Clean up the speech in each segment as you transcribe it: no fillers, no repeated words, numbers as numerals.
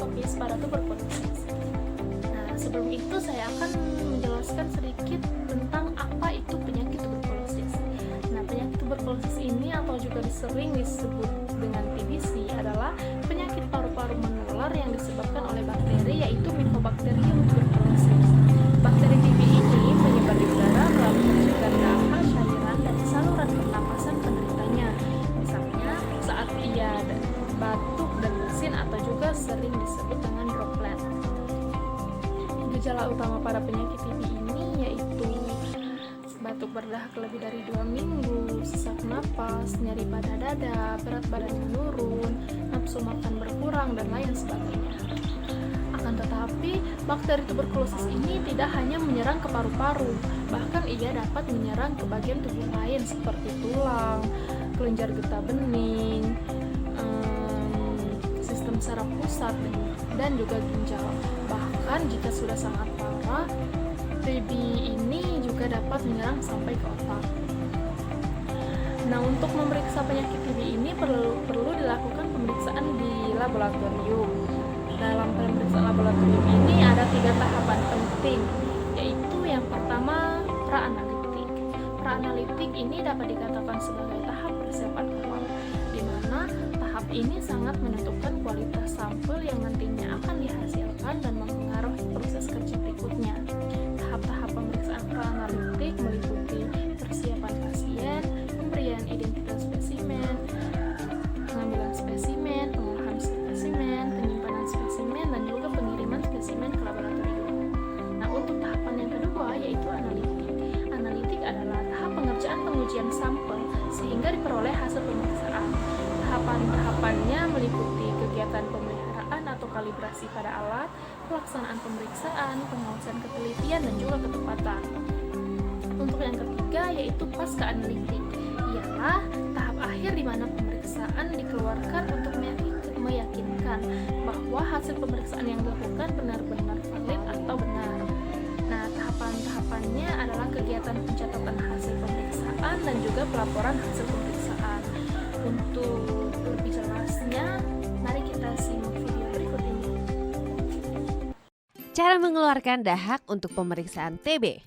mikroskopis pada tuberkulosis. Nah, sebelum itu saya akan menjelaskan sedikit tentang apa itu penyakit tuberkulosis. Nah, penyakit tuberkulosis ini atau juga sering disebut dengan TBC adalah penyakit paru-paru menular yang disebabkan oleh bakteri, yaitu Mycobacterium tuberculosis. Bakteri TB ini menyebar di udara melalui percikan dahak, cairan, dan saluran pernapasan penderitanya. Misalnya saat ia batuk dan bersin atau juga sering disebut dengan droplet. Gejala utama pada penyakit TB ini yaitu batuk berdahak lebih dari 2 minggu, sesak napas, nyeri pada dada, berat badan menurun, nafsu makan berkurang, dan lain sebagainya. Akan tetapi, bakteri tuberkulosis ini tidak hanya menyerang ke paru-paru, bahkan ia dapat menyerang ke bagian tubuh lain seperti tulang, kelenjar getah bening, sistem saraf pusat, dan juga ginjal. Bahkan jika sudah sangat parah, TB ini juga dapat menyerang sampai ke otak. Nah, untuk memeriksa penyakit TB ini perlu dilakukan pemeriksaan di laboratorium. Dalam pemeriksaan laboratorium ini ada 3 tahapan penting, yaitu yang pertama praanalitik. Praanalitik ini dapat dikatakan sebagai tahap persiapan awal, di mana tahap ini sangat menentukan kualitas sampel yang nantinya akan dihasilkan dan mempengaruhi proses kerja berikutnya. Tahap-tahap pemeriksaan praanalitik meliputi persiapan pasien, pemberian identitas spesimen, pengambilan spesimen, pengolahan spesimen, penyimpanan spesimen, dan juga pengiriman spesimen ke laboratorium. Nah, untuk tahapan yang kedua yaitu analitik. Analitik adalah tahap pengerjaan pengujian sampel sehingga diperoleh hasil pemeriksaan. Tahapan-tahapannya meliputi kegiatan pemeliharaan atau kalibrasi pada alat, pelaksanaan pemeriksaan, pengawasan ketelitian, dan juga ketepatan. Untuk yang ketiga yaitu pasca analitik, ialah tahap akhir di mana pemeriksaan dikeluarkan untuk meyakinkan bahwa hasil pemeriksaan yang dilakukan benar-benar valid atau benar. Nah, tahapan-tahapannya adalah kegiatan pencatatan hasil pemeriksaan dan juga pelaporan hasil pemeriksaan. Untuk lebih jelasnya, mari kita simak video berikut ini. Cara mengeluarkan dahak untuk pemeriksaan TB.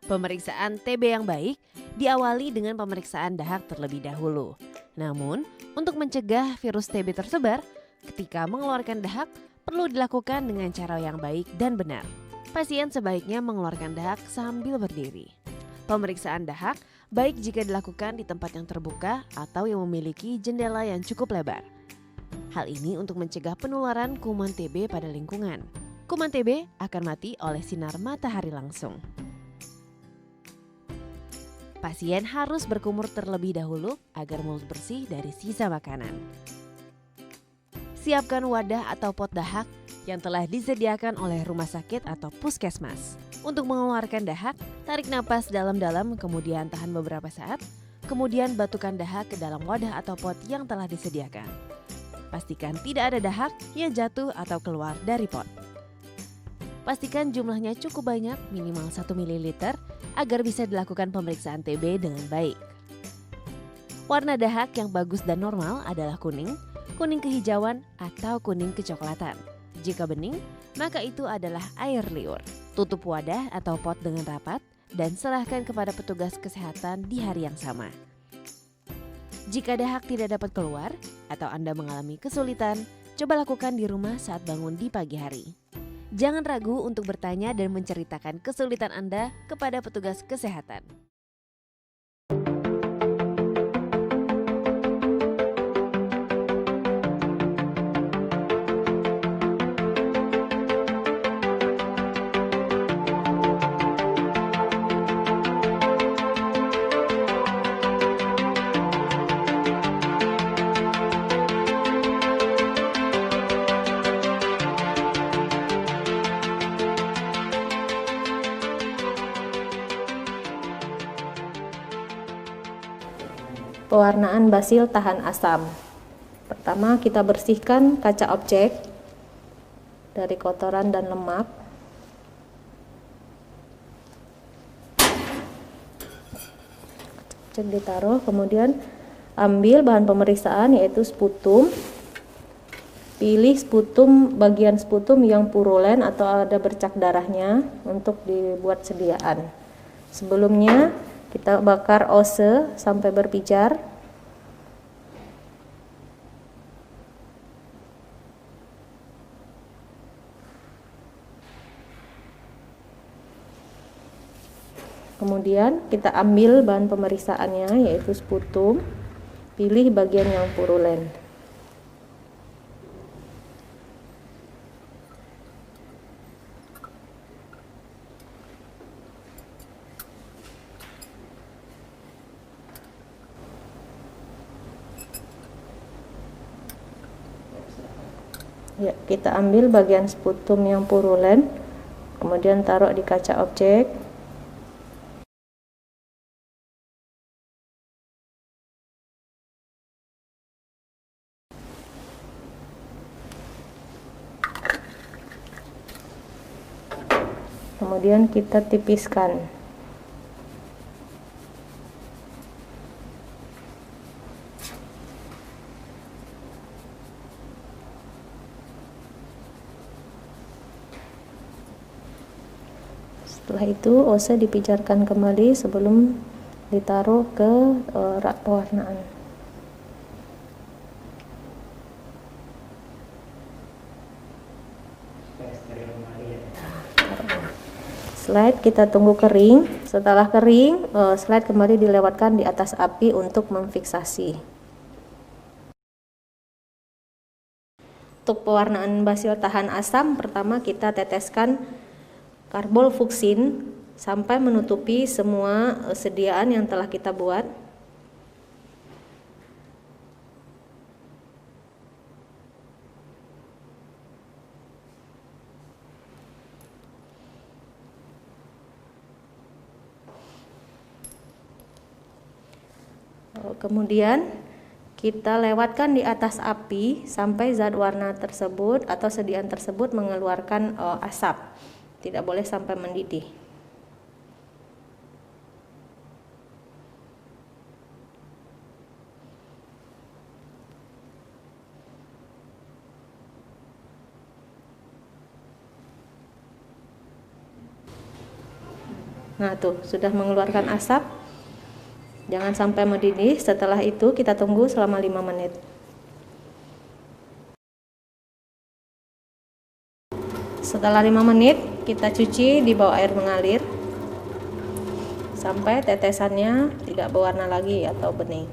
Pemeriksaan TB yang baik diawali dengan pemeriksaan dahak terlebih dahulu. Namun, untuk mencegah virus TB tersebar, ketika mengeluarkan dahak perlu dilakukan dengan cara yang baik dan benar. Pasien sebaiknya mengeluarkan dahak sambil berdiri. Pemeriksaan dahak baik jika dilakukan di tempat yang terbuka atau yang memiliki jendela yang cukup lebar. Hal ini untuk mencegah penularan kuman TB pada lingkungan. Kuman TB akan mati oleh sinar matahari langsung. Pasien harus berkumur terlebih dahulu agar mulut bersih dari sisa makanan. Siapkan wadah atau pot dahak yang telah disediakan oleh rumah sakit atau puskesmas. Untuk mengeluarkan dahak, tarik napas dalam-dalam kemudian tahan beberapa saat, kemudian batukan dahak ke dalam wadah atau pot yang telah disediakan. Pastikan tidak ada dahak yang jatuh atau keluar dari pot. Pastikan jumlahnya cukup banyak, minimal 1 ml, agar bisa dilakukan pemeriksaan TB dengan baik. Warna dahak yang bagus dan normal adalah kuning, kuning kehijauan, atau kuning kecoklatan. Jika bening, maka itu adalah air liur. Tutup wadah atau pot dengan rapat dan serahkan kepada petugas kesehatan di hari yang sama. Jika dahak tidak dapat keluar atau Anda mengalami kesulitan, coba lakukan di rumah saat bangun di pagi hari. Jangan ragu untuk bertanya dan menceritakan kesulitan Anda kepada petugas kesehatan. Pewarnaan basil tahan asam. Pertama, kita bersihkan kaca objek dari kotoran dan lemak. Cek ditaruh, kemudian ambil bahan pemeriksaan yaitu sputum, Pilih sputum, bagian sputum yang purulen atau ada bercak darahnya untuk dibuat sediaan. Sebelumnya kita bakar ose sampai berpijar. Kemudian kita ambil bahan pemeriksaannya, yaitu sputum. Pilih bagian yang purulen. Ya, kita ambil bagian sputum yang purulen, kemudian taruh di kaca objek. Kemudian kita tipiskan. Setelah itu ose dipijarkan kembali sebelum ditaruh ke rak pewarnaan. Slide kita tunggu kering. Setelah kering, slide kembali dilewatkan di atas api untuk memfiksasi. Untuk pewarnaan basil tahan asam, pertama kita teteskan karbol fuksin sampai menutupi semua sediaan yang telah kita buat. Kemudian kita lewatkan di atas api sampai zat warna tersebut atau sediaan tersebut mengeluarkan asap. Tidak boleh sampai mendidih. Nah, tuh sudah mengeluarkan asap. Jangan sampai mendidih. Setelah itu kita tunggu selama 5 menit. Setelah 5 menit kita cuci di bawah air mengalir sampai tetesannya tidak berwarna lagi atau bening.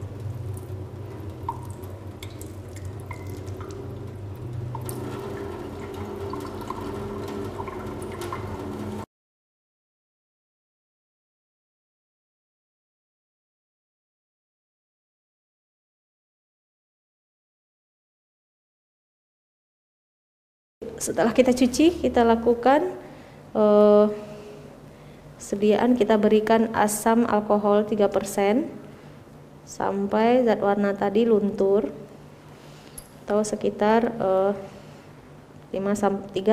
Setelah kita cuci, kita lakukan sediaan, kita berikan asam alkohol 3% sampai zat warna tadi luntur atau sekitar 3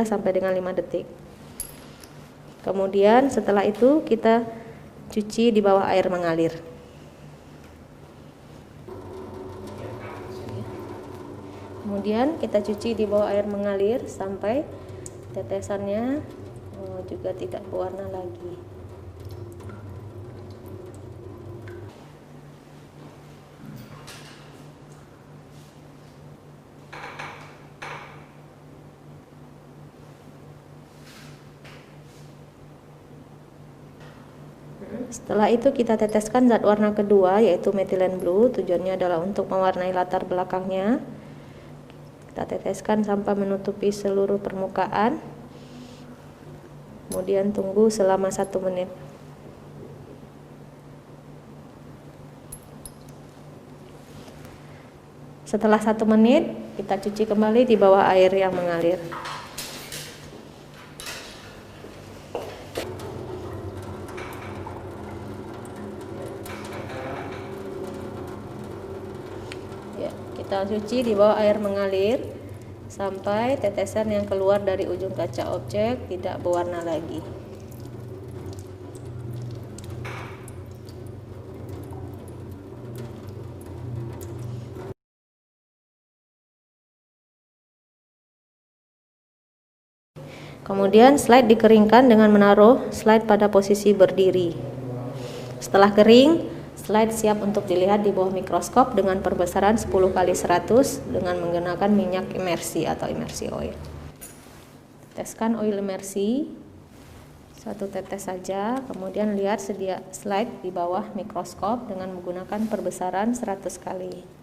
sampai dengan 5 detik. Kemudian setelah itu kita cuci di bawah air mengalir. Kemudian kita cuci di bawah air mengalir sampai tetesannya juga tidak berwarna lagi. Setelah itu kita teteskan zat warna kedua, yaitu methylene blue. Tujuannya adalah untuk mewarnai latar belakangnya. Kita teteskan sampai menutupi seluruh permukaan. Kemudian tunggu selama 1 menit. Setelah 1 menit, kita cuci kembali di bawah air yang mengalir. Kita cuci di bawah air mengalir sampai tetesan yang keluar dari ujung kaca objek tidak berwarna lagi. Kemudian slide dikeringkan dengan menaruh slide pada posisi berdiri. Setelah kering, slide siap untuk dilihat di bawah mikroskop dengan perbesaran 10x100 dengan menggunakan minyak imersi atau imersi oil. Teteskan oil imersi 1 tetes saja, kemudian lihat sedia slide di bawah mikroskop dengan menggunakan perbesaran 100 kali.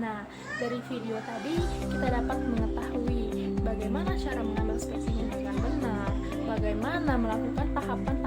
Nah, dari video tadi kita dapat mengetahui bagaimana cara mengambil spesimen dengan benar, bagaimana melakukan tahapan